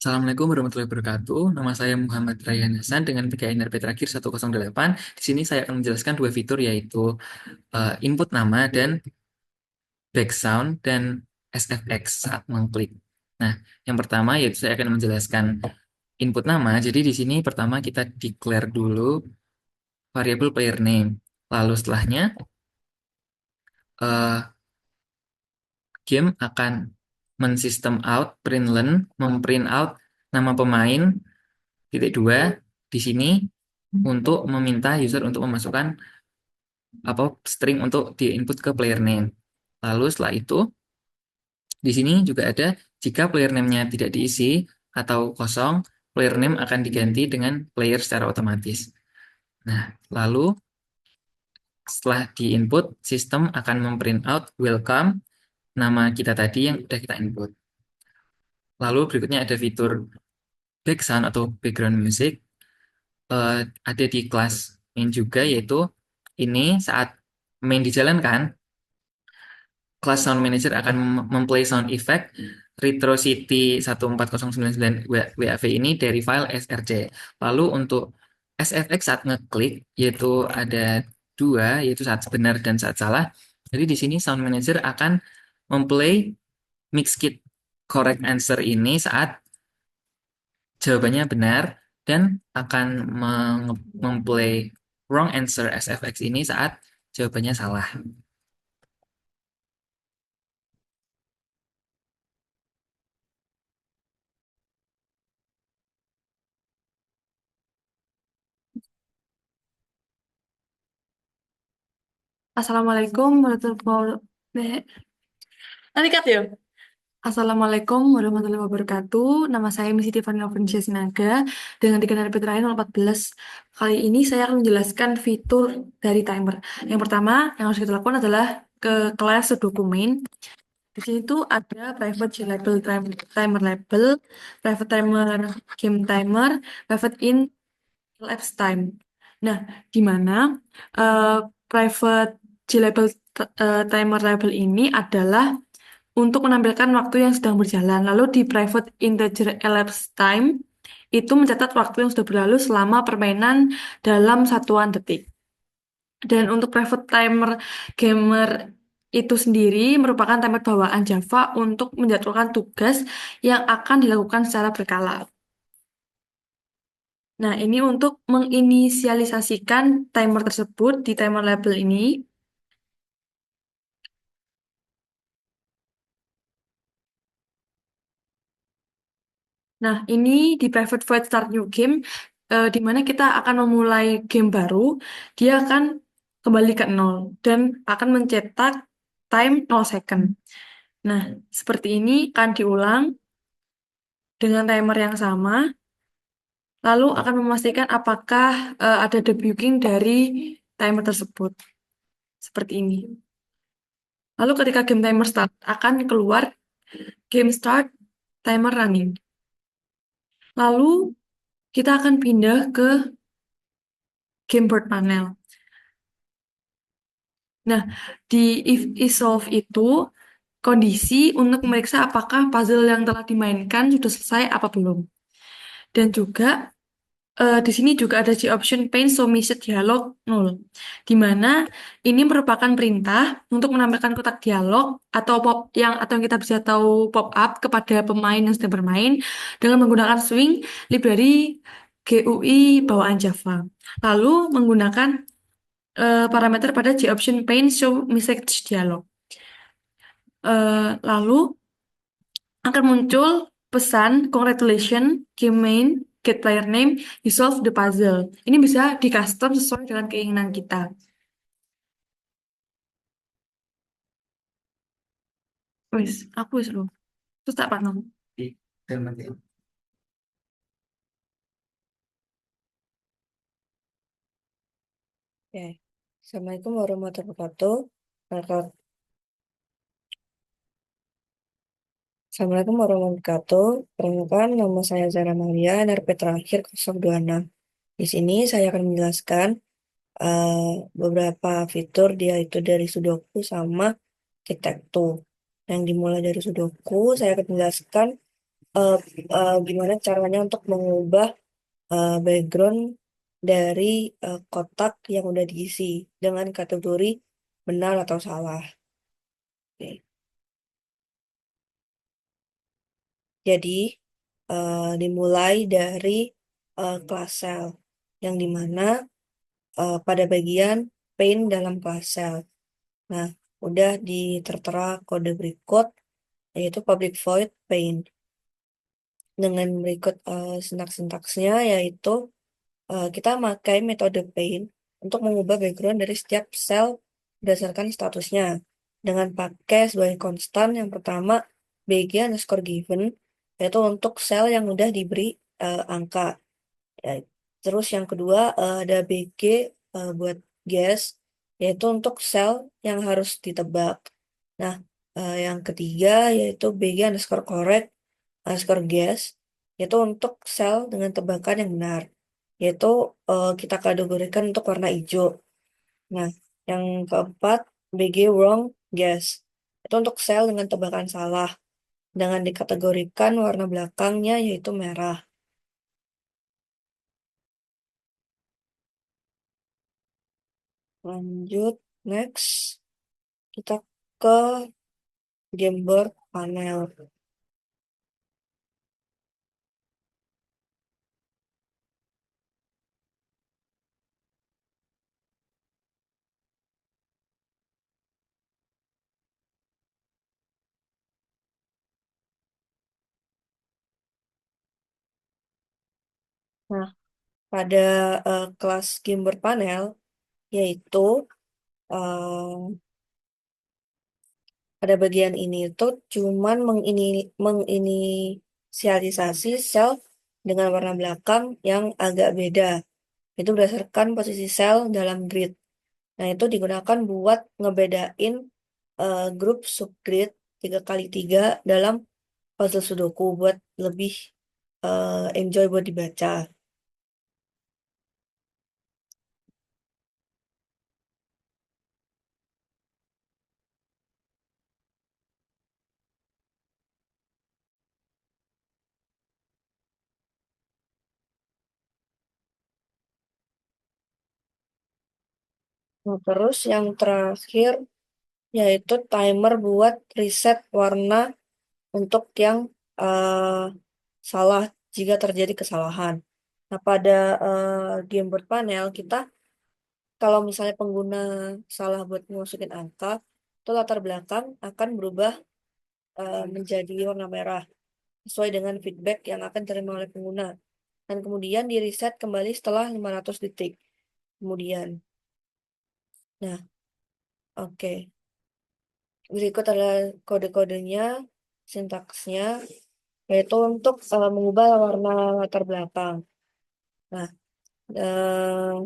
Assalamualaikum warahmatullahi wabarakatuh. Nama saya Muhammad Rayhan Hasan dengan PKI NRP terakhir 108. Di sini saya akan menjelaskan dua fitur yaitu input nama dan background dan SFX saat mengklik. Nah, yang pertama yaitu saya akan menjelaskan input nama. Jadi di sini pertama kita declare dulu variabel player name. Lalu setelahnya eh, game akan mensystem out, println, memprint out nama pemain titik dua di sini untuk meminta user untuk memasukkan apa string untuk diinput ke player name. Lalu setelah itu di sini juga ada jika player name-nya tidak diisi atau kosong, player name akan diganti dengan player secara otomatis. Nah, lalu setelah diinput, sistem akan memprint out welcome nama kita tadi yang sudah kita input. Lalu berikutnya ada fitur background atau background music. Ada di kelas main juga, yaitu ini saat main dijalankan, kelas Sound Manager akan memplay sound effect Retro City 14099 WAV ini dari file SRC. Lalu untuk SFX saat ngeklik, yaitu ada dua, yaitu saat benar dan saat salah. Jadi di sini Sound Manager akan memplay Mixkit correct answer ini saat jawabannya benar dan akan memplay wrong answer SFX ini saat jawabannya salah. Assalamualaikum warahmatullahi Nanti cut ya. Assalamualaikum warahmatullahi wabarakatuh. Nama saya Misi Tiffany Novencia Sinaga dengan tiga PTRA 014. Kali ini saya akan menjelaskan fitur dari timer. Yang pertama yang harus kita lakukan adalah ke kelas dokumen. Di sini tuh ada private label timer label, private timer game timer, private in elapsed time. Nah, di mana eh, private label timer label ini adalah untuk menampilkan waktu yang sedang berjalan. Lalu di private integer elapsed time itu mencatat waktu yang sudah berlalu selama permainan dalam satuan detik. Dan untuk private timer gamer itu sendiri merupakan timer bawaan Java untuk menjadwalkan tugas yang akan dilakukan secara berkala. Nah, ini untuk menginisialisasikan timer tersebut di timer label ini. Nah, ini di private void start new game, di mana kita akan memulai game baru, dia akan kembali ke nol dan akan mencetak time 0 second. Nah, seperti ini akan diulang dengan timer yang sama, lalu akan memastikan apakah ada debugging dari timer tersebut. Seperti ini. Lalu ketika game timer start, akan keluar game start timer running. Lalu kita akan pindah ke game board panel. Nah, di if is solve itu kondisi untuk memeriksa apakah puzzle yang telah dimainkan sudah selesai apa belum. Dan juga di sini juga ada G option pane show message dialog 0, di mana ini merupakan perintah untuk menampilkan kotak dialog atau yang kita bisa tahu pop up kepada pemain yang sedang bermain dengan menggunakan swing library GUI bawaan Java. Lalu menggunakan parameter pada G option pane show message dialog. Lalu akan muncul pesan congratulations game main get player name you solve the puzzle. Ini bisa di custom sesuai dengan keinginan kita. Wis, aku wis loh. Terus tak paham. Oke. Assalamualaikum warahmatullahi wabarakatuh. Perkenalkan- Assalamualaikum warahmatullahi wabarakatuh. Perkenalkan, nama saya Zara Maria, NRP terakhir 026. Di sini saya akan menjelaskan beberapa fitur dia itu dari Sudoku sama Tic-Tac-Toe. Yang dimulai dari Sudoku, saya akan menjelaskan eh, gimana caranya untuk mengubah background dari kotak yang udah diisi dengan kategori benar atau salah. Oke. Jadi, dimulai dari class cell, yang dimana pada bagian paint dalam class cell. Nah, udah tertera kode berikut, yaitu public void paint. Dengan berikut sintaksnya, yaitu kita pakai metode paint untuk mengubah background dari setiap sel berdasarkan statusnya. Dengan pakai sebagai konstan, yang pertama, bg underscore given, yaitu untuk sel yang udah diberi angka. Ya, terus yang kedua ada BG buat guess, yaitu untuk sel yang harus ditebak. Nah, yang ketiga yaitu BG underscore correct underscore guess, yaitu untuk sel dengan tebakan yang benar, yaitu kita kategorikan untuk warna hijau. Nah, yang keempat BG wrong guess, itu untuk sel dengan tebakan salah, dengan dikategorikan warna belakangnya yaitu merah. Lanjut, next. Kita ke gameboard panel. Nah, pada kelas gameboard panel, yaitu eh, pada bagian ini itu cuman menginisialisasi sel dengan warna belakang yang agak beda. Itu berdasarkan posisi sel dalam grid. Nah, itu digunakan buat ngebedain grup subgrid 3x3 dalam puzzle Sudoku buat lebih enjoy buat dibaca. Nah, terus yang terakhir yaitu timer buat reset warna untuk yang eh, salah jika terjadi kesalahan. Nah, pada gameboard panel kita kalau misalnya pengguna salah buat masukin angka, itu latar belakang akan berubah menjadi warna merah sesuai dengan feedback yang akan diterima oleh pengguna. Dan kemudian di reset kembali setelah 500 detik. Kemudian, nah, oke. Berikut adalah kode-kodenya, sintaksnya, yaitu untuk mengubah warna latar belakang. Nah, eh,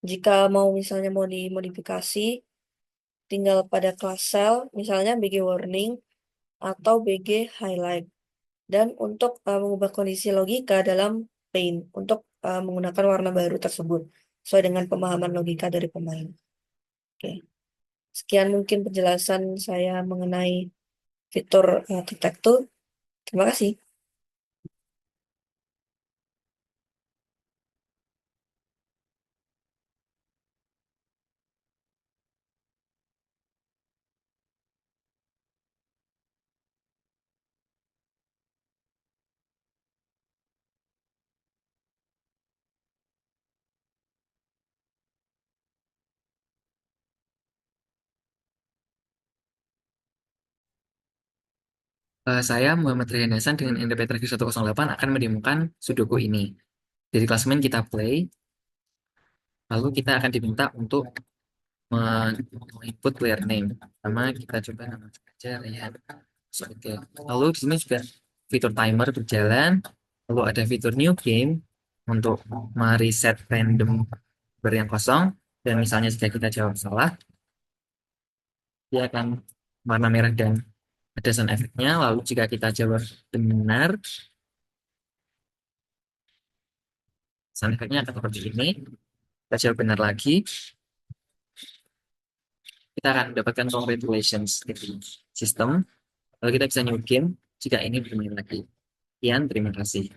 jika misalnya mau dimodifikasi, tinggal pada class cell, misalnya BG warning atau BG highlight. Dan untuk mengubah kondisi logika dalam paint untuk menggunakan warna baru tersebut sesuai dengan pemahaman logika dari pemain. Oke, sekian mungkin penjelasan saya mengenai fitur arsitektur. Terima kasih. Saya Muhammad Rian Hasan dengan interpreter Q108 akan mendemokan Sudoku ini. Dari klasemen kita play, lalu kita akan diminta untuk input player name. Pertama kita coba nama saja Rian. Oke. Lalu di sini juga fitur timer berjalan. Lalu ada fitur new game untuk mereset random bar yang kosong. Dan misalnya jika kita jawab salah, dia akan warna merah dan ada sound efeknya. Lalu jika kita jawab benar, sound efeknya akan seperti ini. Kita jawab benar lagi, kita akan mendapatkan congratulations di sistem. Lalu kita bisa new game jika ini bermain lagi. Sekian, terima kasih.